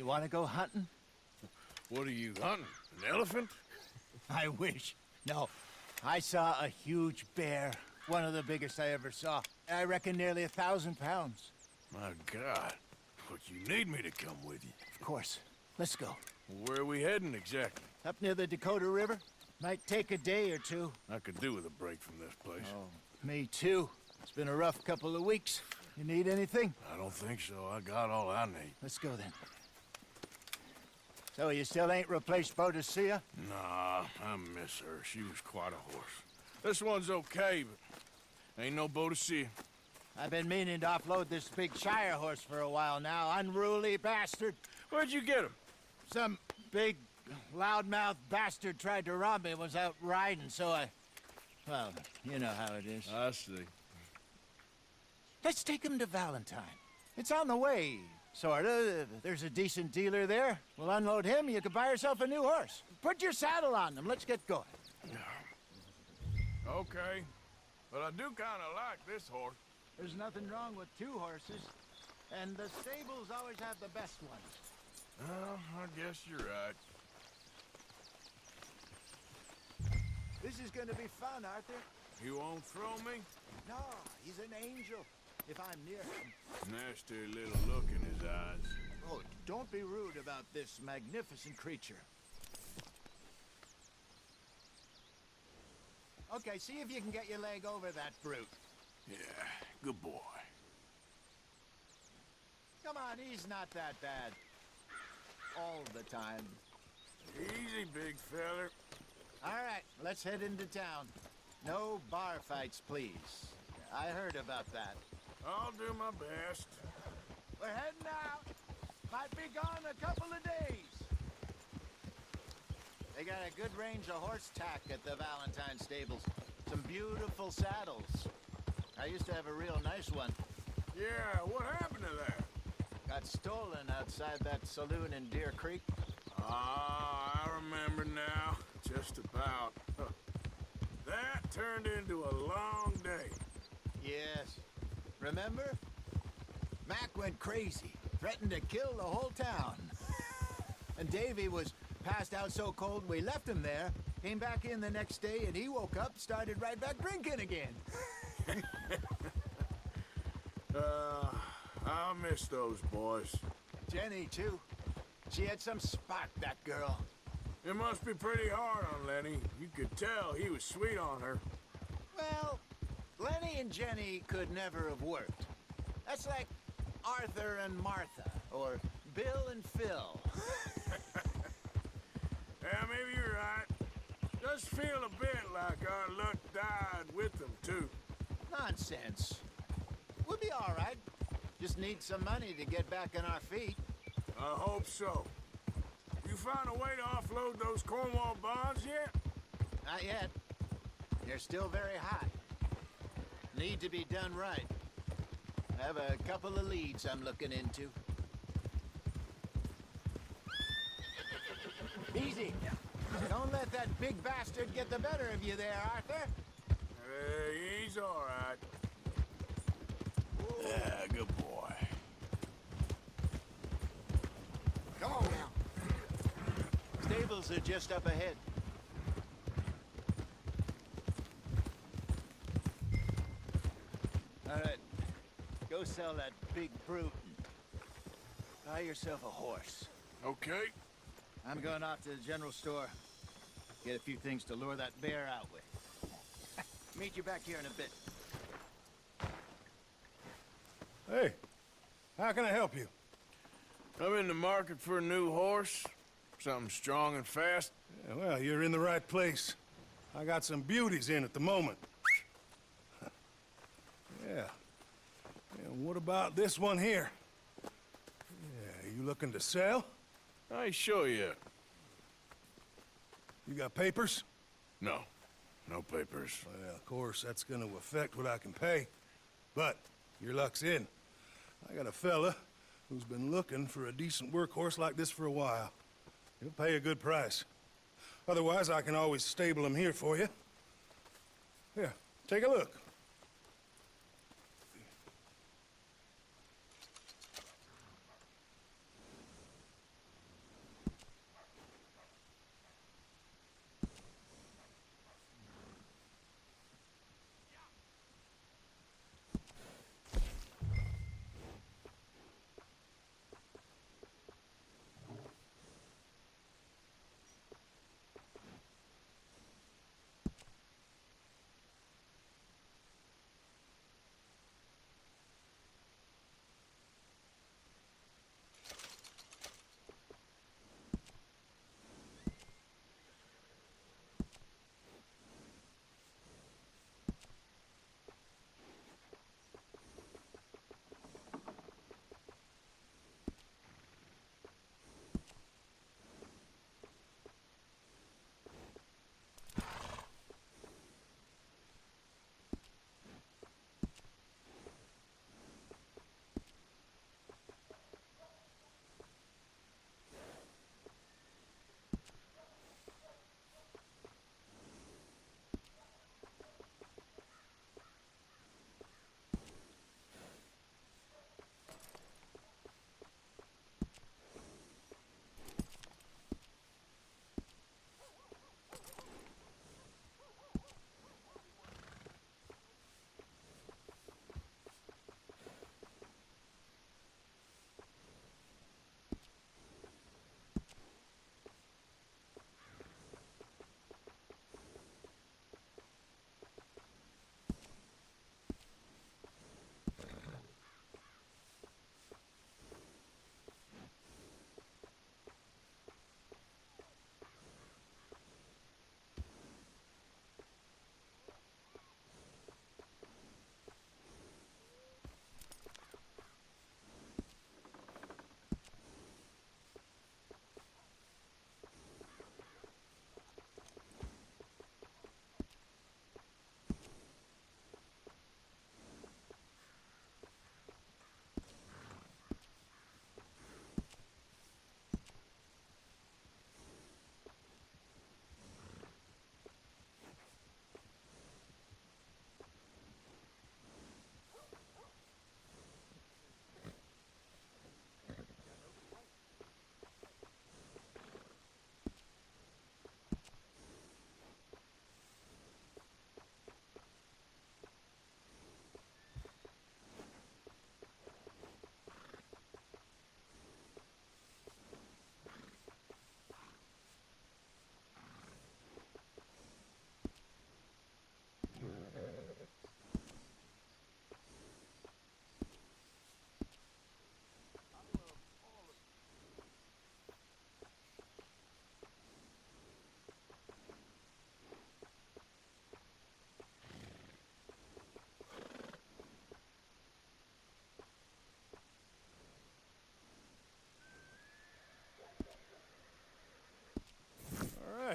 want to go hunting? What are you hunting? An elephant? I wish. No, I saw a huge bear. One of the biggest I ever saw. I reckon nearly 1,000 pounds. My God. But you need me to come with you. Of course. Let's go. Where are we heading exactly? Up near the Dakota River. Might take a day or two. I could do with a break from this place. Oh, me too. It's been a rough couple of weeks. You need anything? I don't think so. I got all I need. Let's go then. So you still ain't replaced Boadicea? Nah, I miss her. She was quite a horse. This one's okay, but ain't no Boadicea. I've been meaning to offload this big Shire horse for a while now. Unruly bastard. Where'd you get him? Some big, loudmouth bastard tried to rob me and was out riding, so I... Well, you know how it is. I see. Let's take him to Valentine. It's on the way, sorta. There's a decent dealer there. We'll unload him, you can buy yourself a new horse. Put your saddle on them, let's get going. Okay, but I do kinda like this horse. There's nothing wrong with two horses, and the stables always have the best ones. Well, I guess you're right. This is gonna be fun, Arthur. You won't throw me? No, he's an angel, if I'm near him. Nasty little look in his eyes. Oh, don't be rude about this magnificent creature. Okay, see if you can get your leg over that brute. Yeah, good boy. Come on, he's not that bad. All the time. Easy, big feller. All right, let's head into town. No bar fights, please. I heard about that. I'll do my best. We're heading out. Might be gone a couple of days. They got a good range of horse tack at the Valentine stables. Some beautiful saddles. I used to have a real nice one. Yeah, what happened to that? Got stolen outside that saloon in Deer Creek. Ah, I remember now. Just about. That turned into a long day. Yes. Remember? Mac went crazy. Threatened to kill the whole town. And Davy was passed out so cold we left him there. Came back in the next day and he woke up, started right back drinking again. I miss those boys. Jenny, too. She had some spark, that girl. It must be pretty hard on Lenny. You could tell he was sweet on her. Well, Lenny and Jenny could never have worked. That's like Arthur and Martha, or Bill and Phil. Yeah, maybe you're right. Does feel a bit like our luck died with them, too. Nonsense. We'll be all right. Just need some money to get back on our feet. I hope so. You find a way to offload those Cornwall bonds yet? Not yet. They're still very hot. Need to be done right. I have a couple of leads I'm looking into. Easy. Don't let that big bastard get the better of you there, Arthur. He's all right. Yeah, good boy. Come on now. Stables are just up ahead. All right. Go sell that big brute and buy yourself a horse. Okay. I'm going off to the general store. Get a few things to lure that bear out with. Meet you back here in a bit. Hey, how can I help you? I'm in the market for a new horse. Something strong and fast. Yeah, well, you're in the right place. I got some beauties in at the moment. Yeah. And what about this one here? Yeah, you looking to sell? I ain't sure yet. You got papers? No. No papers. Well, of course, that's gonna affect what I can pay. But your luck's in. I got a fella who's been looking for a decent workhorse like this for a while. He'll pay a good price. Otherwise, I can always stable him here for you. Here, take a look.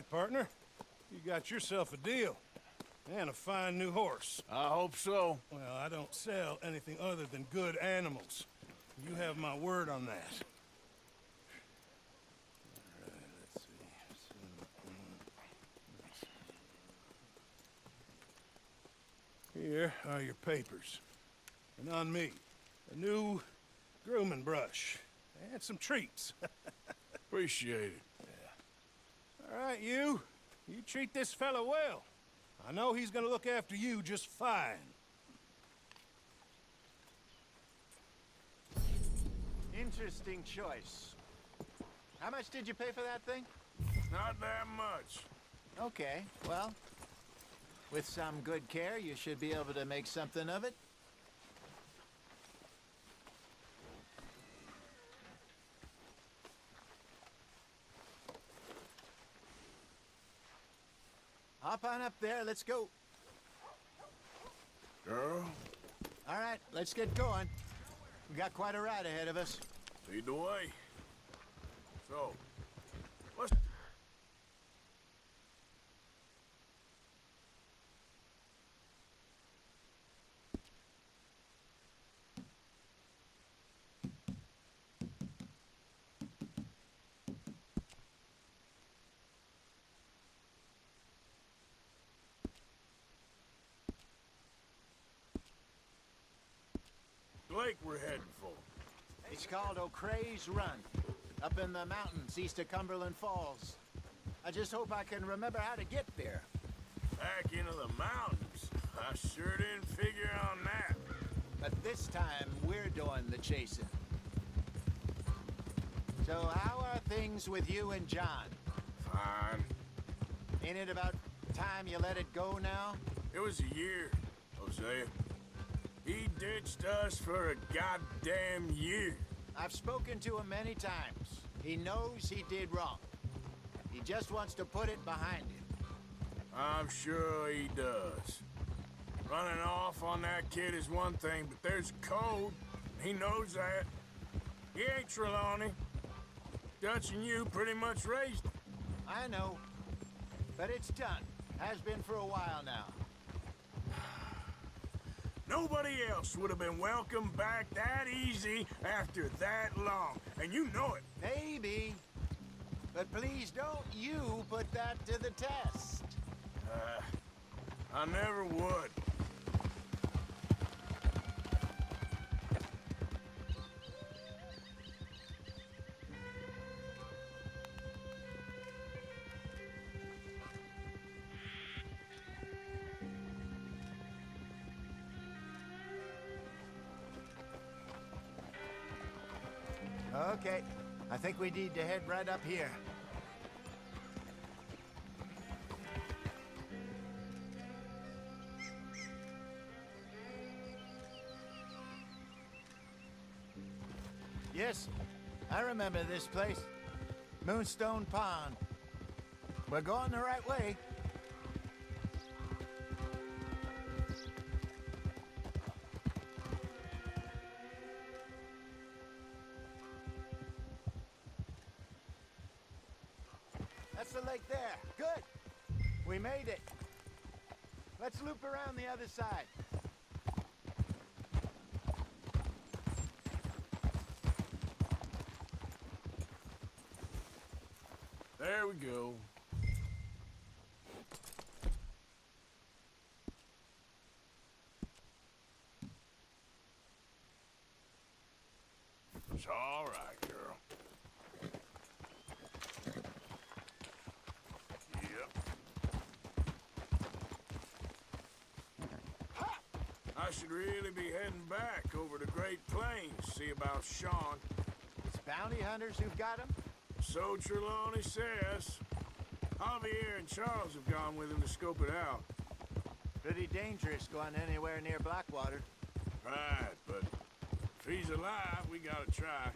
right, partner. You got yourself a deal. And a fine new horse. I hope so. Well, I don't sell anything other than good animals. You have my word on that. All right, let's see. Here are your papers. And on me, a new grooming brush. And some treats. Appreciate it. All right, you treat this fella well. I know he's gonna look after you just fine. Interesting choice. How much did you pay for that thing? Not that much. Okay, well, with some good care, you should be able to make something of it. Hop on up there, let's go. Girl, All right, let's get going. We got quite a ride ahead of us. lead the way. So, let's... Lake we're heading for. It's called O'Creagh's Run, up in the mountains east of Cumberland Falls. I just hope I can remember how to get there. Back into the mountains. I sure didn't figure on that. But this time, we're doing the chasing. So how are things with you and John? Fine. Ain't it about time you let it go now? It was a year, Hosea. He ditched us for a goddamn year. I've spoken to him many times. He knows he did wrong. He just wants to put it behind him. I'm sure he does. Running off on that kid is one thing, but there's code. He knows that. He ain't Trelawney. Dutch and you pretty much raised him. I know. But it's done. Has been for a while now. Nobody else would have been welcomed back that easy after that long, and you know it. Maybe. But please don't you put that to the test. I never would. Okay. I think we need to head right up here. Yes, I remember this place. Moonstone Pond. We're going the right way. That's the lake there. Good. We made it. Let's loop around the other side. There we go. It's all right, girl. Yep. I should really be heading back over to Great Plains, see about Sean. It's bounty hunters who've got him? So Trelawney says. Javier and Charles have gone with him to scope it out. Pretty dangerous going anywhere near Blackwater. Right, but if he's alive, we gotta try.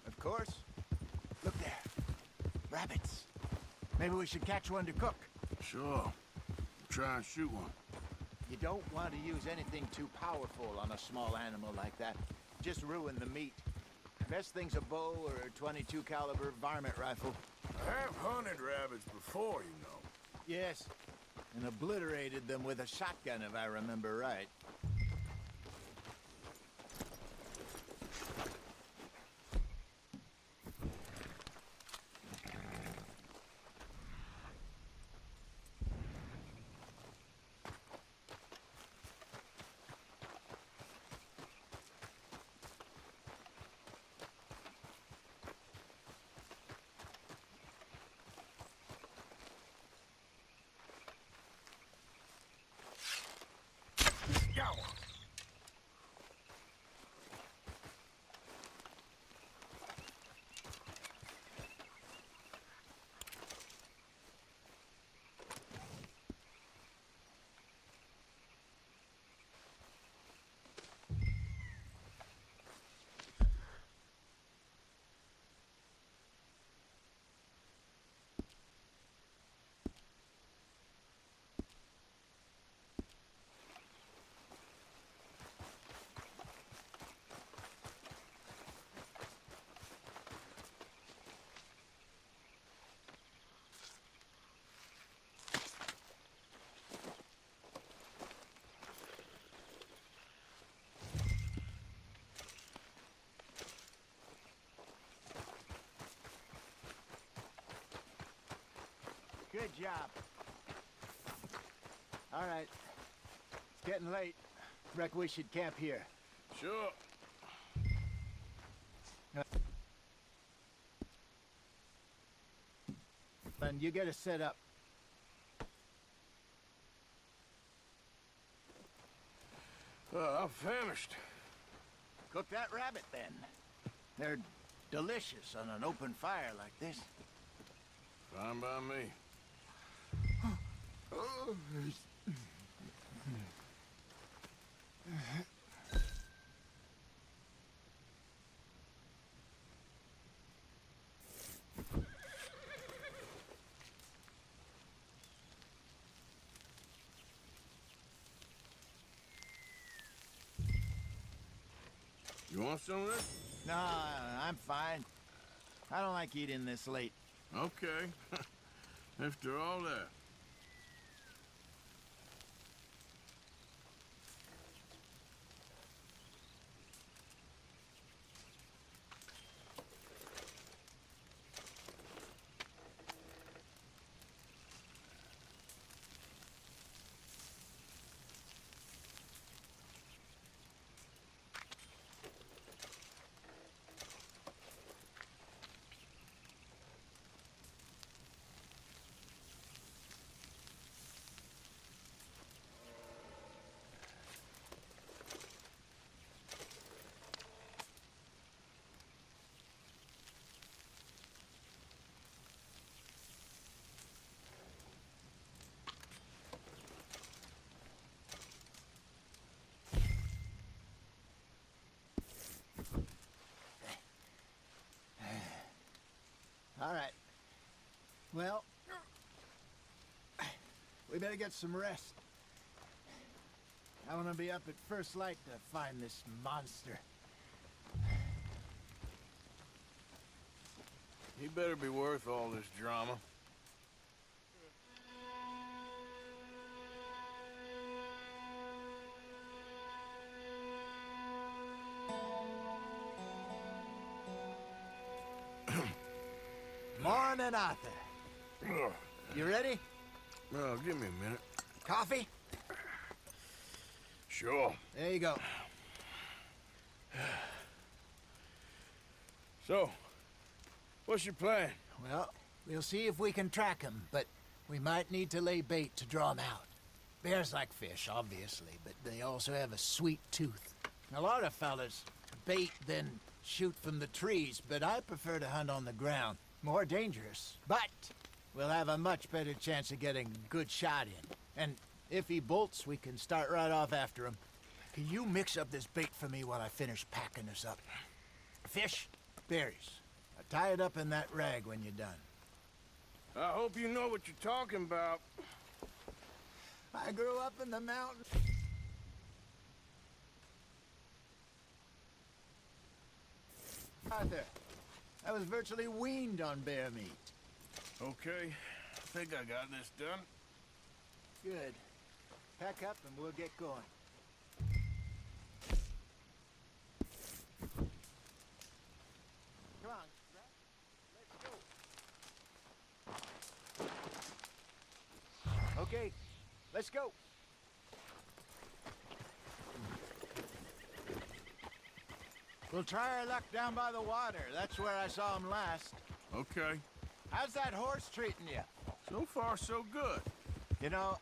Of course. Look there. Rabbits. Maybe we should catch one to cook. Sure. Try and shoot one. You don't want to use anything too powerful on a small animal like that. Just ruin the meat. Best thing's a bow or a .22 caliber varmint rifle. have hunted rabbits before, you know. Yes, and obliterated them with a shotgun, if I remember right. Good job. All right. It's getting late. Reckon we should camp here. Sure. And you get us set up. I'm famished. Cook that rabbit, then. They're delicious on an open fire like this. Fine by me. You want some of this? No, I'm fine. I don't like eating this late. Okay. After all that. All right. Well, we better get some rest. I want to be up at first light to find this monster. He better be worth all this drama. Morning, Arthur. You ready? Well, give me a minute. Coffee? Sure. There you go. So, what's your plan? Well, we'll see if we can track him, but we might need to lay bait to draw him out. Bears like fish, obviously, but they also have a sweet tooth. A lot of fellas bait, then shoot from the trees, but I prefer to hunt on the ground. More dangerous, but we'll have a much better chance of getting a good shot in. And if he bolts, we can start right off after him. Can you mix up this bait for me while I finish packing this up? Fish, berries. Tie it up in that rag when you're done. I hope you know what you're talking about. I grew up in the mountains. Arthur, I was virtually weaned on bear meat. Okay, I think I got this done. Good. Pack up and we'll get going. Come on, let's go. Okay, let's go. We'll try our luck down by the water. That's where I saw him last. Okay. How's that horse treating you? So far, so good. You know,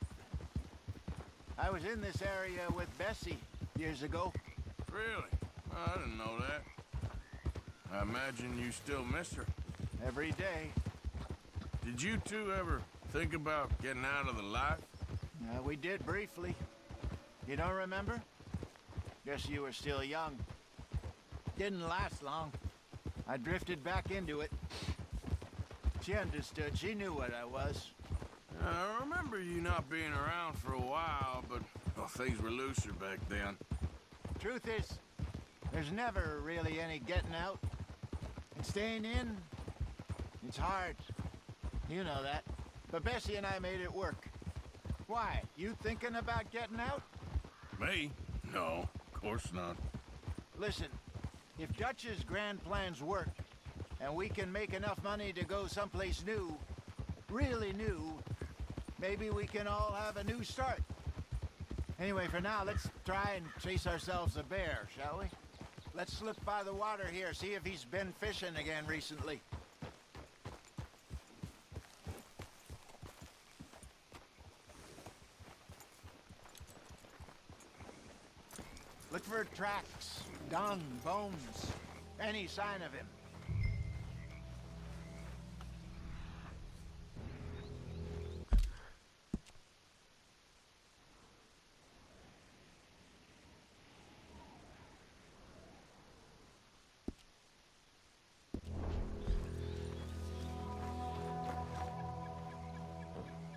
I was in this area with Bessie years ago. Really? I didn't know that. I imagine you still miss her. Every day. Did you two ever think about getting out of the life? We did briefly. You don't remember? Guess you were still young. Didn't last long. I drifted back into it. She understood. She knew what I was. I remember you not being around for a while, but well, things were looser back then. Truth is, there's never really any getting out. And staying in, it's hard. You know that. But Bessie and I made it work. Why? You thinking about getting out? Me? No, of course not. Listen, if Dutch's grand plans work, and we can make enough money to go someplace new, really new, maybe we can all have a new start. Anyway, for now, let's try and chase ourselves a bear, shall we? Let's slip by the water here, see if he's been fishing again recently. Look for tracks, dung, bones, any sign of him.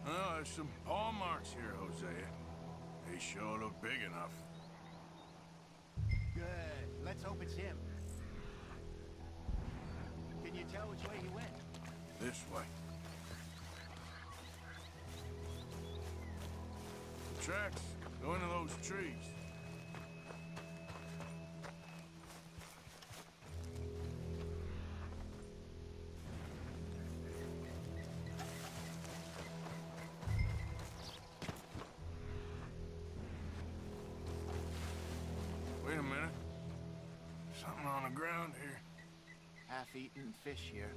Well, there's some paw marks here, Hosea. They sure look big enough. Good. Let's hope it's him. Can you tell which way he went? This way. The tracks go into those trees. Wait a minute. Something on the ground here. Half-eaten fish here.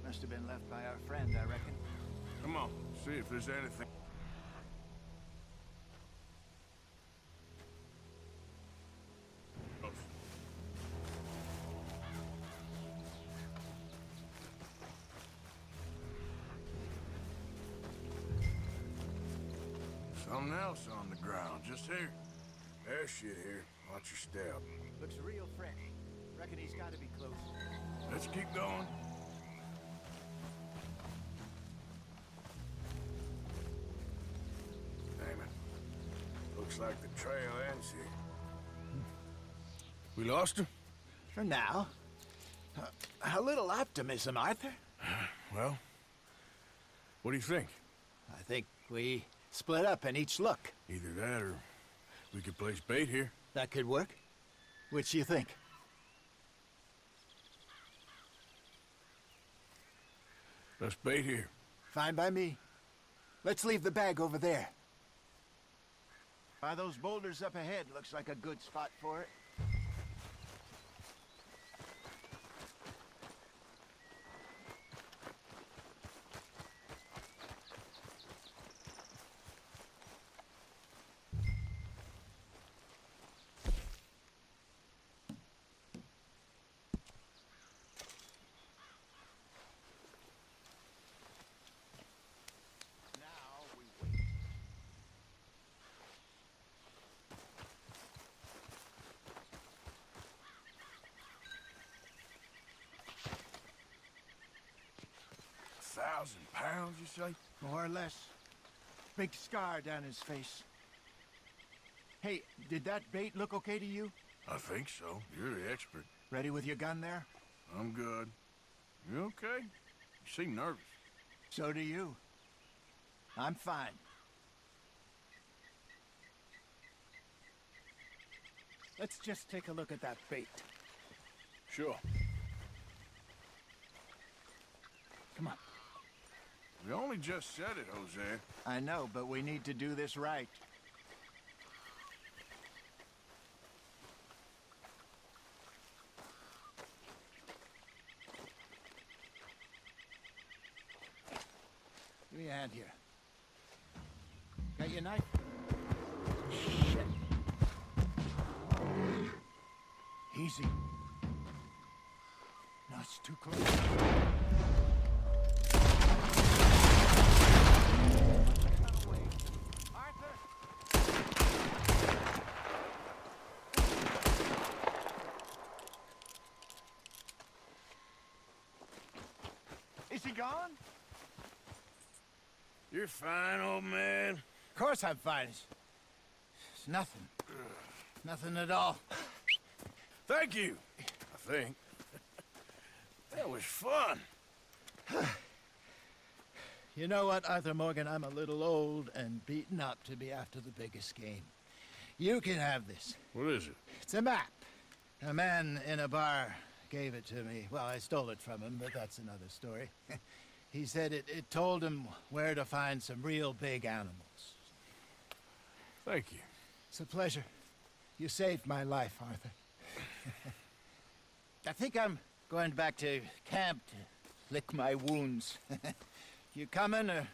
Must have been left by our friend, I reckon. Come on, see if there's anything. Something else on the ground, just here. There's shit here. Watch your step. Looks real fresh. Reckon he's got to be close. Let's keep going. Damn it. Looks like the trail ends here. We lost him? For now. A little optimism, Arthur. Well, what do you think? I think we split up and each look. Either that or we could place bait here. That could work. Which do you think? Let's bait here. Fine by me. Let's leave the bag over there. By those boulders up ahead, looks like a good spot for it. £1,000, you say? More or less. Big scar down his face. Hey, did that bait look okay to you? I think so. You're the expert. Ready with your gun there? I'm good. You okay? You seem nervous. So do you. I'm fine. Let's just take a look at that bait. Sure. Come on. We only just said it, Hosea. I know, but we need to do this right. Give me a hand here. Got your knife? Shit. Easy. No, it's too close. Is he gone? You're fine, old man. Of course I'm fine. It's nothing. Nothing at all. Thank you, I think. That was fun. You know what, Arthur Morgan? I'm a little old and beaten up to be after the biggest game. You can have this. What is it? It's a map. A man in a bar gave it to me. Well, I stole it from him, but that's another story. He said it told him where to find some real big animals. Thank you. It's a pleasure. You saved my life, Arthur. I think I'm going back to camp to lick my wounds. You coming, or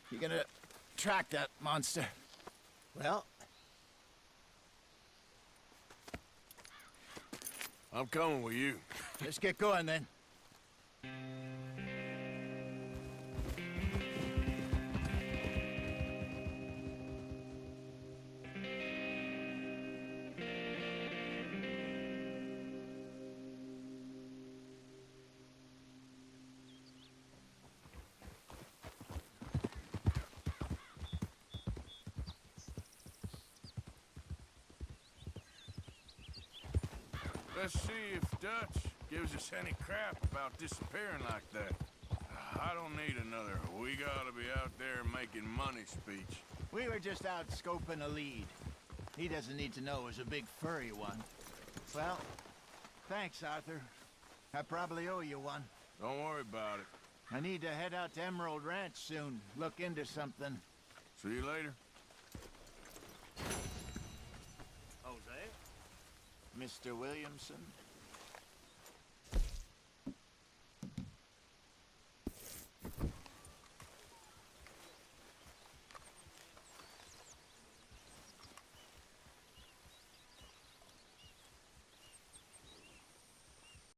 you gonna track that monster? Well, I'm coming with you. let's get going then. Let's see if Dutch gives us any crap about disappearing like that. I don't need another "we gotta be out there making money" speech. We were just out scoping a lead. He doesn't need to know it was a big furry one. Well, thanks, Arthur. I probably owe you one. Don't worry about it. I need to head out to Emerald Ranch soon. Look into something. See you later. Jose? Mr. Williamson?